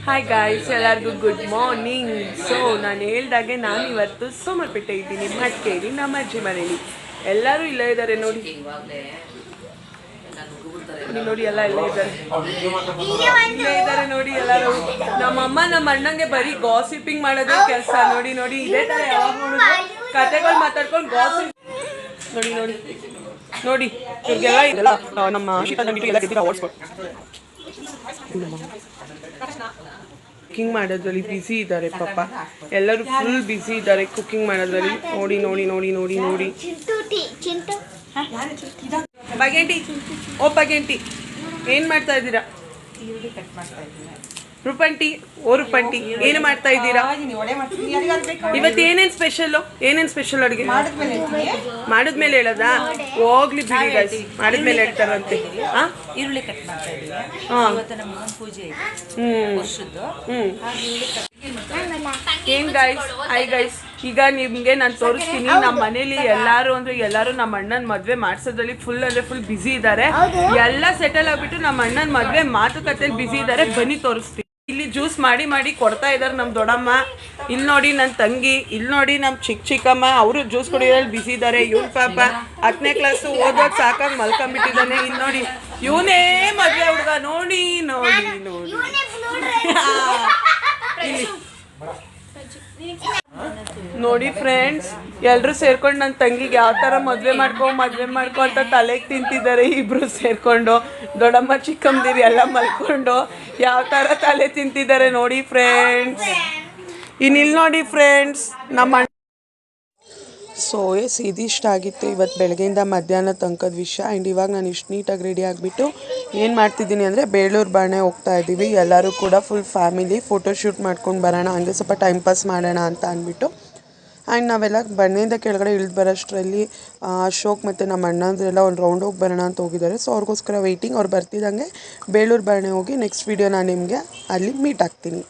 Hi guys, ಎಲ್ಲರಿಗೂ good morning. So ನಾನು ಹೇಳ್ದಾಗೆ ನಾನು ಇವತ್ತು ಸೋಮವಾರಪೇಟೆ ಇದ್ದೀನಿ, ಮಡಿಕೇರಿ, ನಮ್ಮ ಅಜ್ಜಿ ಮನೇಲಿ. ಎಲ್ಲರೂ ಇಲ್ಲೇ ಇದ್ದಾರೆ ನೋಡಿ ನೋಡಿ, ಎಲ್ಲ ಇಲ್ಲೇ ಇದ್ದಾರೆ ನೋಡಿ ಎಲ್ಲರೂ. ನಮ್ಮಮ್ಮ ನಮ್ಮ ಅಣ್ಣಂಗೆ ಬರೀ ಗಾಸಿಪಿಂಗ್ ಮಾಡೋದೇ ಕೆಲಸ. ನೋಡಿ ನೋಡಿ, ಇದೇ ಥರ ಯಾವಾಗ ನೋಡಿದ್ರು ಕತೆಗಳು ಮಾತಾಡ್ಕೊಂಡು ಗಾಸಿಪ್ ನೋಡಿ ನೋಡಿ ನೋಡಿ. ಇವ್ರಿಗೆಲ್ಲ ಇದೆಲ್ಲ ನಮ್ಮ ಕುಕಿಂಗ್ ಮಾಡೋದ್ರಲ್ಲಿ ಬ್ಯುಸಿ ಇದ್ದಾರೆ ಪಾಪ. ಎಲ್ಲರೂ ಫುಲ್ ಬ್ಯುಸಿ ಇದ್ದಾರೆ ಕುಕಿಂಗ್ ಮಾಡೋದ್ರಲ್ಲಿ. ನೋಡಿ ನೋಡಿ ನೋಡಿ ನೋಡಿ ನೋಡಿ. ಬಗೆಂಟಿ, ಓ ಬಗೆಂಟಿ, ಏನು ಮಾಡ್ತಾ ಇದ್ದೀರಾ? ರೂಪಂಟಿ, ಓ ರೂಪಂಟಿ, ಏನು ಮಾಡ್ತಾ ಇದ್ದೀರಾ? ಇವತ್ತು ಏನೇನು ಸ್ಪೆಷಲ್ಲು? ಏನೇನು ಸ್ಪೆಷಲ್ ಅಡುಗೆ ಮಾಡಿದ್ಮೇಲೆ ಹೇಳೋದಾ? ಹೋಗ್ಲಿ ಬಿಡಿ ಗೈಸ್, ಮಾಡಿದ್ಮೇಲೆ ಹೇಳ್ತಾರಂತೆ. ಹಾಂ, ಈರುಳ್ಳಿ ಕಟ್ ಮಾಡ್ತಾ ಇದ್ದೀವಿ. ಇವತ್ತು ನಮ್ಮ ಪೂಜೆ ಏನು ಗೈಸ್, ಹಾಯ್ ಗೈಸ್. ಈಗ ನಿಮಗೆ ನಾನು ತೋರಿಸ್ತೀನಿ. ನಮ್ಮ ಮನೇಲಿ ಎಲ್ಲರೂ ನಮ್ಮ ಅಣ್ಣನ ಮದುವೆ ಮಾಡಿಸೋದ್ರಲ್ಲಿ ಫುಲ್ ಬ್ಯುಸಿ ಇದ್ದಾರೆ. ಎಲ್ಲ ಸೆಟಲ್ ಆಗಿಬಿಟ್ಟು ನಮ್ಮ ಅಣ್ಣನ ಮದುವೆ ಮಾತುಕತೆಯಲ್ಲಿ ಬ್ಯುಸಿ ಇದ್ದಾರೆ. ಬನ್ನಿ ತೋರಿಸ್ತೀನಿ. ಇಲ್ಲಿ ಜ್ಯೂಸ್ ಮಾಡಿ ಕೊಡ್ತಾ ಇದ್ದಾರೆ ನಮ್ಮ ದೊಡ್ಡಮ್ಮ. ಇಲ್ಲಿ ನೋಡಿ ನನ್ನ ತಂಗಿ, ಇಲ್ಲಿ ನೋಡಿ ನಮ್ಮ ಚಿಕ್ಕಮ್ಮ, ಅವರು ಜ್ಯೂಸ್ ಕುಡಿಯೋದ್ರಲ್ಲಿ ಬ್ಯುಸಿ ಇದ್ದಾರೆ. ಇವ್ನ ಪಾಪ 10ನೇ ಕ್ಲಾಸು ಓದೋದು ಸಾಕಾಗಿ ಮಲ್ಕೊಂಡ್ಬಿಟ್ಟಿದ್ದಾನೆ. ಇಲ್ಲಿ ನೋಡಿ, ಇವನೇ ಮದುವೆ ಹುಡುಗ. ನೋಡಿ ನೋಡಿ ನೋಡಿ ಇಲ್ಲಿ ನೋಡಿ ಫ್ರೆಂಡ್ಸ್, ಎಲ್ಲರೂ ಸೇರ್ಕೊಂಡು ನನ್ನ ತಂಗಿಗೆ ಯಾವ ಥರ ಮದುವೆ ಮಾಡ್ಕೊ ಅಂತ ತಲೆಗೆ ತಿಂತಿದ್ದಾರೆ. ಇಬ್ಬರು ಸೇರ್ಕೊಂಡು ದೊಡ್ಡಮ್ಮ ಚಿಕ್ಕಮ್ಮದಿರು ಎಲ್ಲ ಮಲ್ಕೊಂಡು ಯಾವ ಥರ ತಲೆ ತಿಂತಿದ್ದಾರೆ ನೋಡಿ ಫ್ರೆಂಡ್ಸ್. ಇನ್ನಿಲ್ಲಿ ನೋಡಿ ಫ್ರೆಂಡ್ಸ್, ನಮ್ಮ ಸೊ ಇದಿಷ್ಟ ಆಗಿತ್ತು ಇವತ್ತು ಬೆಳಗ್ಗೆಯಿಂದ ಮಧ್ಯಾಹ್ನ ತನಕದ ವಿಷಯ. ಆ್ಯಂಡ್ ಇವಾಗ ನಾನು ಇಷ್ಟು ನೀಟಾಗಿ ರೆಡಿ ಆಗಿಬಿಟ್ಟು ಏನು ಮಾಡ್ತಿದ್ದೀನಿ ಅಂದರೆ ಬೇಳೂರು ಬಾಣೆ ಹೋಗ್ತಾ ಇದ್ದೀವಿ. ಎಲ್ಲರೂ ಕೂಡ ಫುಲ್ ಫ್ಯಾಮಿಲಿ ಫೋಟೋಶೂಟ್ ಮಾಡ್ಕೊಂಡು ಬರೋಣ, ಹಂಗೆ ಸ್ವಲ್ಪ ಟೈಮ್ ಪಾಸ್ ಮಾಡೋಣ ಅಂತ ಅಂದ್ಬಿಟ್ಟು. ಆ್ಯಂಡ್ ನಾವೆಲ್ಲ ಬಂಡೆಯಿಂದ ಕೆಳಗಡೆ ಇಳಿದು ಬರೋಷ್ಟರಲ್ಲಿ ಅಶೋಕ್ ಮತ್ತು ನಮ್ಮ ಅಣ್ಣಂದ್ರೆಲ್ಲ ಒಂದು ರೌಂಡ್ ಹೋಗಿ ಬರೋಣ ಅಂತ ಹೋಗಿದ್ದಾರೆ. ಸೊ ಅವ್ರಿಗೋಸ್ಕರ ವೆಯ್ಟಿಂಗ್. ಅವ್ರು ಬರ್ತಿದ್ದಂಗೆ ಬೇಳೂರು ಬಾಣೆ ಹೋಗಿ ನೆಕ್ಸ್ಟ್ ವೀಡಿಯೋ ನಾನು ನಿಮಗೆ ಅಲ್ಲಿ ಮೀಟ್ ಆಗ್ತೀನಿ.